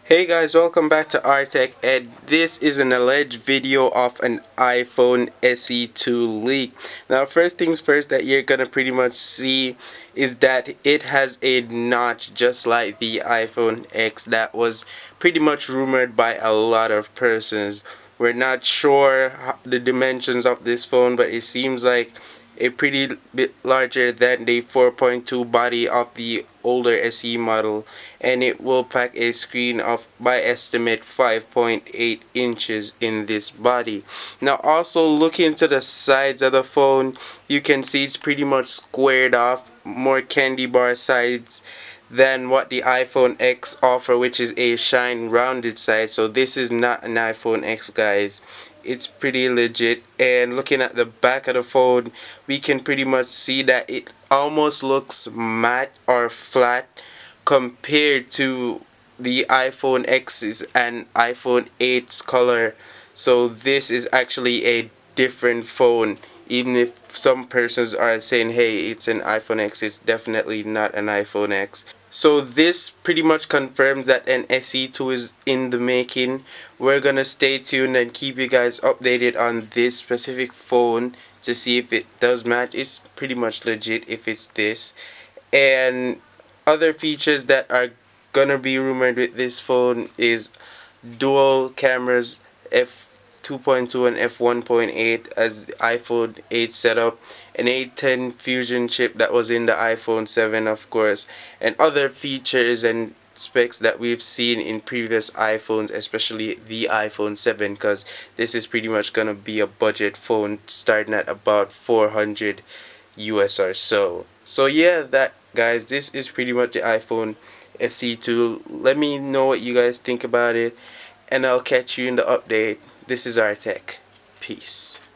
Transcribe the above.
Hey guys, welcome back to R-Teck, and this is an alleged video of an iPhone SE2 leak. Now, first things first that you're gonna pretty much see is that it has a notch just like the iPhone X that was pretty much rumored by a lot of persons. We're not sure the dimensions of this phone, but it seems like a pretty bit larger than the 4.2 body of the older SE model, and it will pack a screen of by estimate 5.8 inches in this body. Now, also looking to the sides of the phone, you can see it's pretty much squared off, more candy bar sides than what the iPhone X offer, which is a shine rounded side. So this is not an iPhone X, guys. It's pretty legit. And looking at the back of the phone, we can pretty much see that it almost looks matte or flat compared to the iPhone X's and iPhone 8's color. So this is actually a different phone. Even if some persons are saying, hey, it's an iPhone X, it's definitely not an iPhone X. So this pretty much confirms that an SE2 is in the making. We're gonna stay tuned and keep you guys updated on this specific phone to see if it does match. It's pretty much legit if it's this. And other features that are gonna be rumored with this phone is dual cameras, f2.2 and f1.8 as the iPhone 8 setup, an A10 Fusion chip that was in the iPhone 7, of course, and other features and specs that we've seen in previous iPhones, especially the iPhone 7, because this is pretty much gonna be a budget phone starting at about 400 US or so. So yeah, that guys, this is pretty much the iPhone SE2. Let me know what you guys think about it, and I'll catch you in the update. This is R-Teck. Peace.